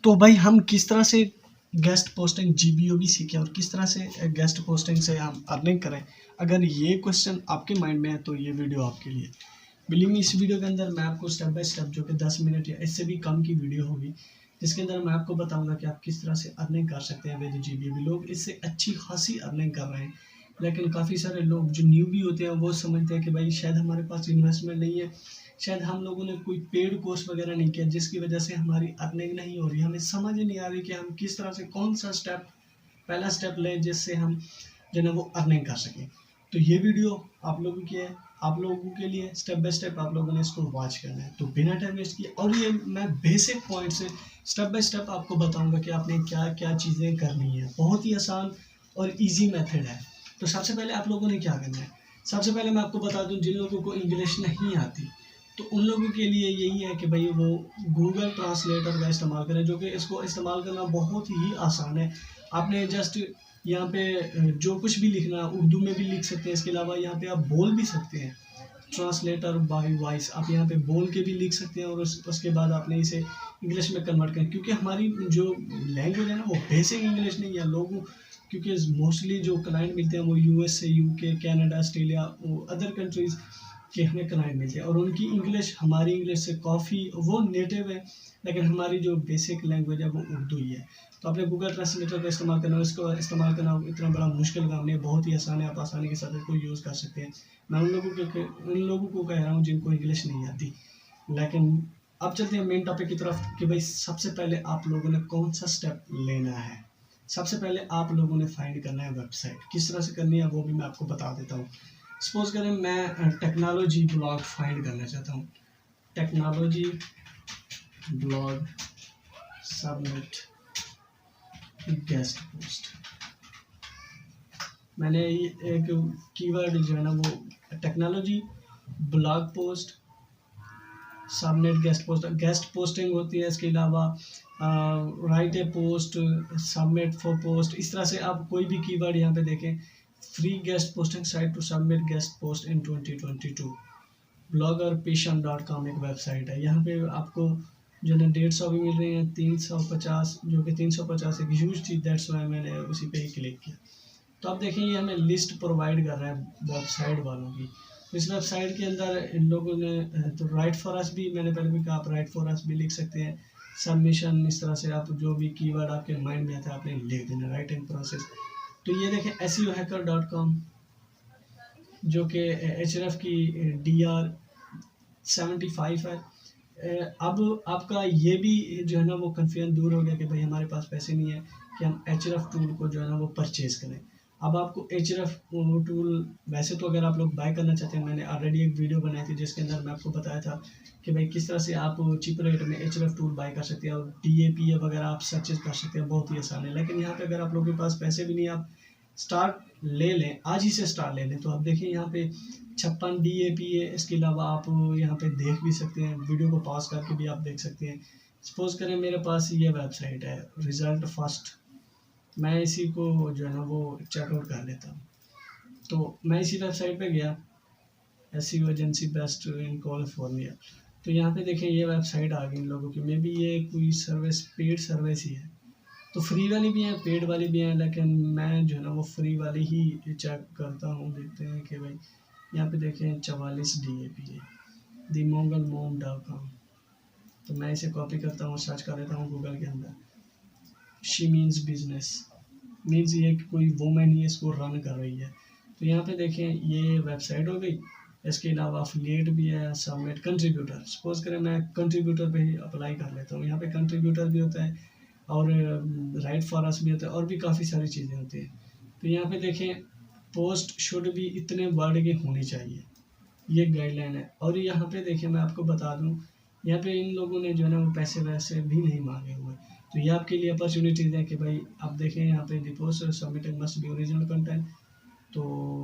तो भाई हम किस तरह से गेस्ट पोस्टिंग जीबीओ भी सीखें और किस तरह से गेस्ट पोस्टिंग से हम अर्निंग करें, अगर ये क्वेश्चन आपके माइंड में है तो ये वीडियो आपके लिए। बिलीव मी, इस वीडियो के अंदर मैं आपको स्टेप बाय स्टेप, जो कि 10 मिनट या इससे भी कम की वीडियो होगी, जिसके अंदर मैं आपको बताऊंगा कि आप किस तरह से अर्निंग कर सकते हैं विद जीबीओ। लोग इससे अच्छी खासी अर्निंग कर रहे हैं, लेकिन काफ़ी सारे लोग जो न्यू भी होते हैं वो समझते हैं कि भाई शायद हमारे पास इन्वेस्टमेंट नहीं है, शायद हम लोगों ने कोई पेड कोर्स वगैरह नहीं किया, जिसकी वजह से हमारी अर्निंग नहीं हो रही। हमें समझ ही नहीं आ रही कि हम किस तरह से कौन सा स्टेप, पहला स्टेप लें जिससे हम जो है ना वो अर्निंग कर सकें। तो ये वीडियो आप लोगों की है, आप लोगों के लिए स्टेप बाय स्टेप आप लोगों ने इसको वॉच करना है। तो बिना टाइम वेस्ट किए, और ये मैं बेसिक पॉइंट से स्टेप बाय स्टेप आपको बताऊंगा कि आपने क्या क्या चीज़ें करनी है। बहुत ही आसान और इजी मेथड है। तो सबसे पहले आप लोगों ने क्या करना है, सबसे पहले मैं आपको बता दूं, जिन लोगों को इंग्लिश नहीं आती तो उन लोगों के लिए यही है कि भाई वो गूगल ट्रांसलेटर का इस्तेमाल करें, जो कि इसको इस्तेमाल करना बहुत ही आसान है। आपने जस्ट यहाँ पे जो कुछ भी लिखना उर्दू में भी लिख सकते हैं, इसके अलावा यहाँ पे आप बोल भी सकते हैं। ट्रांसलेटर बाय वॉइस आप यहाँ पे बोल के भी लिख सकते हैं, और उसके बाद आपने इसे इंग्लिश में कन्वर्ट करें, क्योंकि हमारी जो लैंग्वेज है ना वो बेसिक इंग्लिश नहीं है। लोगों, क्योंकि मोस्टली जो क्लाइंट मिलते हैं वो यूएस से, UK, Canada, Australia, other countries के हमें क्लाइंट मिलते हैं, और उनकी इंग्लिश हमारी इंग्लिश से काफ़ी वो नेटिव है, लेकिन हमारी जो बेसिक लैंग्वेज है वो उर्दू ही है। तो आपने गूगल ट्रांसलेटर का इस्तेमाल करना, इसको इस्तेमाल करना इतना बड़ा मुश्किल काम नहीं है, बहुत ही आसान है, आप आसानी के साथ इसको यूज़ कर सकते हैं। मैं उन लोगों को कह रहा हूँ जिनको इंग्लिश नहीं आती। लेकिन अब चलते हैं मेन टॉपिक की तरफ कि भाई सबसे पहले आप लोगों ने कौन सा स्टेप लेना है। सबसे पहले आप लोगों ने फाइंड करना है वेबसाइट। किस तरह से करनी है वो भी मैं आपको बता देता हूँ। सपोज करें मैं टेक्नोलॉजी ब्लॉग फाइंड करना चाहता हूँ, technology blog submit guest post. मैंने एक कीवर्ड जो है ना वो technology blog post submit guest post, guest posting होती है, इसके अलावा right A post, submit for post. इस तरह से आप कोई भी कीवर्ड यहाँ पे देखें, free guest posting site to submit guest post in 2022। bloggerpation.com एक वेबसाइट है, यहाँ पे आपको जो है 150 भी मिल रही है, 350, जो कि 350 एक ह्यूज चीज़, दैट्स वाई मैंने उसी पे ही क्लिक किया। तो आप देखें ये हमें लिस्ट प्रोवाइड कर रहा है वेबसाइट वालों की। तो इस वेबसाइट के अंदर इन लोगों ने तो राइट फॉर अस भी, मैंने पहले भी कहा, आप राइट फॉर अस भी लिख सकते हैं। सबमिशन, इस तरह से आप जो भी कीवर्ड आपके माइंड में आता है आपने लिख देना, राइट इन प्रोसेस। तो ये देखें SEOhacker.com, जो कि HRF की DR75 है। अब आपका ये भी जो है ना वो कन्फ्यूजन दूर हो गया कि भाई हमारे पास पैसे नहीं है कि हम HRF टूल को जो है ना वो परचेज करें। अब आपको HRF टूल, वैसे तो अगर आप लोग बाय करना चाहते हैं, मैंने ऑलरेडी एक वीडियो बनाई थी जिसके अंदर मैं आपको बताया था कि भाई किस तरह से आप चीप रेट में HRF टूल बाय कर सकते हैं, और DAP वगैरह आप सर्चेज कर सकते हैं, बहुत ही आसान है। लेकिन यहाँ पे अगर आप लोगों के पास पैसे भी नहीं, आप स्टार्ट ले लें, आज ही से स्टार्ट ले लें, तो आप देखिए यहाँ पे 56 DAP है। इसके अलावा आप यहाँ पे देख भी सकते हैं, वीडियो को पॉज करके भी आप देख सकते हैं। सपोज करें मेरे पास ये वेबसाइट है रिजल्ट फर्स्ट, मैं इसी को जो है ना वो चेकआउट कर लेता हूँ। तो मैं इसी वेबसाइट पे गया, SEO agency best in California. तो यहाँ पे देखें ये वेबसाइट आ गई इन लोगों की, मे बी ये कोई सर्विस, पेड सर्विस ही है। तो फ्री वाली भी हैं, पेड वाली भी हैं, लेकिन मैं जो है ना वो फ्री वाली ही चेक करता हूँ। देखते हैं कि भाई यहाँ पे देखें 44 DAP है, themongalmom.com। तो मैं इसे कॉपी करता हूँ, सर्च कर लेता हूँ गूगल के अंदर। शी मीन्स बिजनेस, मीन्स ये कि कोई वोमेन ही इसको रन कर रही है। तो यहाँ पे देखें ये वेबसाइट हो गई। इसके अलावा अफिलिएट भी है, सबमिट, कंट्रीब्यूटर। सपोज करें मैं कंट्रीब्यूटर पे ही अप्लाई कर लेता हूँ। यहाँ पे कंट्रीब्यूटर भी होता है, और राइट फॉर अस भी होता है, और भी काफ़ी सारी चीज़ें होती हैं। तो यहाँ पे देखें पोस्ट शुड भी इतने वर्ड की होनी चाहिए, ये गाइडलाइन है। और यहाँ पे देखें मैं आपको बता दूँ, यहाँ पे इन लोगों ने जो है ना वो पैसे वैसे भी नहीं मांगे हुए। तो ये आपके लिए अपॉर्चुनिटीज़ है कि भाई आप देखें यहाँ पे the post submitted must be original content. तो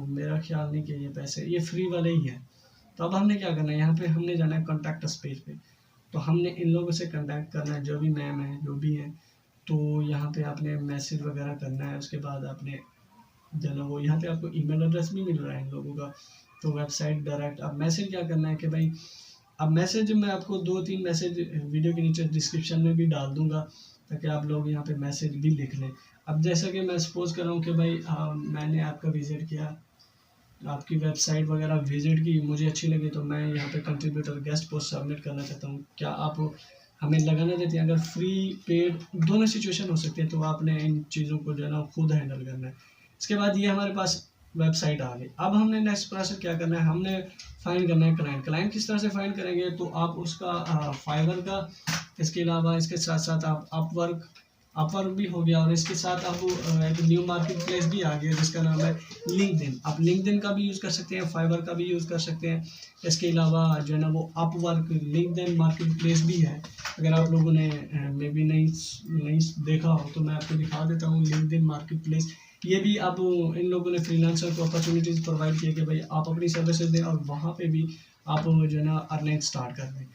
मेरा ख्याल नहीं कि ये पैसे, ये फ्री वाले ही हैं। तो अब हमने क्या करना है, यहाँ पे हमने जाना है कॉन्टैक्ट अस पेज पे। तो हमने इन लोगों से कॉन्टैक्ट करना है, जो भी मैम है, जो भी है। तो यहाँ पे आपने मैसेज वगैरह करना है, उसके बाद आपने जो है वो यहाँ पे आपको ईमेल एड्रेस भी मिल रहा है इन लोगों का। तो वेबसाइट डायरेक्ट, अब मैसेज क्या करना है कि भाई, अब मैसेज मैं आपको 2-3 मैसेज वीडियो के नीचे डिस्क्रिप्शन में भी डाल दूंगा, ताकि आप लोग यहाँ पे मैसेज भी लिख लें। अब जैसा कि मैं सपोज़ कर रहा हूँ कि भाई मैंने आपका विज़िट किया, आपकी वेबसाइट वगैरह विज़िट की, मुझे अच्छी लगी, तो मैं यहाँ पे कंट्रीब्यूटर गेस्ट पोस्ट सबमिट करना चाहता हूँ। क्या आप हमें लगाना देते हैं? अगर फ्री पेड दोनों सिचुएशन हो सकती है, तो आपने इन चीज़ों को जो है ना खुद हैंडल करना है। इसके बाद ये हमारे पास वेबसाइट आ गई। अब हमने नेक्स्ट प्रोसेस क्या करना है, हमने फाइंड करना है क्लाइंट। क्लाइंट किस तरह से फाइंड करेंगे, तो आप उसका फाइवर का, इसके अलावा इसके साथ साथ आप अपवर्क भी हो गया, और इसके साथ आप एक न्यू मार्केट प्लेस भी आ गया जिसका नाम है लिंक्डइन। आप लिंक्डइन का भी यूज़ कर सकते हैं, फाइवर का भी यूज़ कर सकते हैं। इसके अलावा जो है ना वो अपवर्क लिंक्डइन मार्केट प्लेस भी है। अगर आप लोगों ने मे बी नहीं देखा हो तो मैं आपको दिखा देता हूँ लिंक्डइन मार्केट प्लेस। ये भी आप इन लोगों ने फ्रीलांसर को अपॉर्चुनिटीज़ प्रोवाइड किए कि भाई आप अपनी सर्विसेज दें और वहाँ पे भी आप जो है ना अर्निंग स्टार्ट कर दें।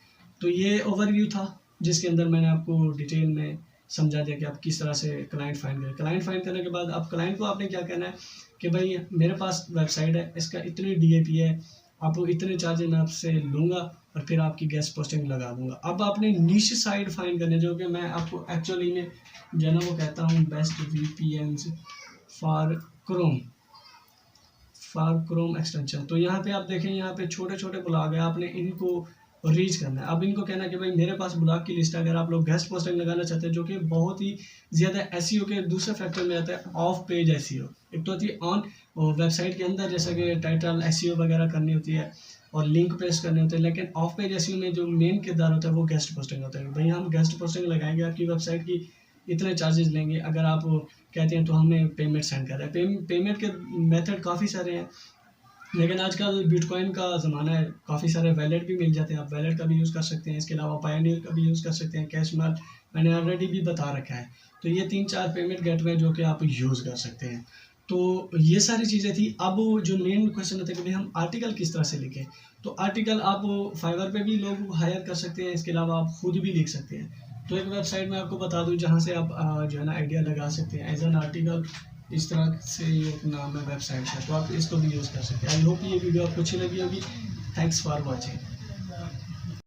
तो ये ओवरव्यू था जिसके अंदर मैंने आपको डिटेल में समझा दिया कि आप किस तरह से क्लाइंट फाइंड करें। क्लाइंट फाइंड करने के बाद आप क्लाइंट को आपने क्या कहना है कि भाई मेरे पास वेबसाइट है, इसका इतनी DAP है, आप इतने चार्जेस मैं आपसे लूँगा और फिर आपकी गेस्ट पोस्टिंग लगा दूँगा। अब आपने नीश साइड फाइंड करने, जो कि मैं आपको एक्चुअली में जो है ना वो कहता हूँ best VPNs for Chrome extension. तो यहाँ पे आप देखें, यहाँ पे छोटे छोटे ब्लॉग है, आपने इनको रीच करना है। अब इनको कहना है कि भाई मेरे पास ब्लॉग की लिस्ट है, अगर आप लोग गेस्ट पोस्टिंग लगाना चाहते हैं, जो कि बहुत ही ज़्यादा SEO के दूसरे फैक्टर में आता है ऑफ पेज SEO। एक तो होती है ऑन वेबसाइट के अंदर, जैसे कि टाइटल SEO वगैरह करनी होती है और लिंक पेस्ट करने होते हैं, लेकिन ऑफ पेज SEO में जो मेन किरदार होता है वो गेस्ट पोस्टिंग होता है। भाई हम गेस्ट पोस्टिंग लगाएंगे, आपकी वेबसाइट की इतने चार्जेस लेंगे, अगर आप कहते हैं तो हमें पेमेंट सेंड कर रहे हैं। पेमेंट के मेथड काफ़ी सारे हैं, लेकिन आजकल बिटकॉइन का ज़माना है, काफ़ी सारे वैलेट भी मिल जाते हैं, आप वैलेट का भी यूज़ कर सकते हैं। इसके अलावा पायोनियर का भी यूज़ कर सकते हैं, कैशमार्ट मैंने ऑलरेडी भी बता रखा है। तो ये 3-4 पेमेंट गेटवे जो कि आप यूज़ कर सकते हैं। तो ये सारी चीज़ें थी। अब जो मेन क्वेश्चन होता है कि भाई हम आर्टिकल किस तरह से लिखें, तो आर्टिकल आप फाइवर पे भी लोग हायर कर सकते हैं, इसके अलावा आप खुद भी लिख सकते हैं। तो एक वेबसाइट मैं आपको बता दूं जहां से आप जो है ना आइडिया लगा सकते हैं एज एन आर्टिकल, इस तरह से एक नाम है वेबसाइट है, तो आप इसको भी यूज़ कर सकते हैं। आई होप ये वीडियो आपको अच्छी लगी होगी। Thanks for watching.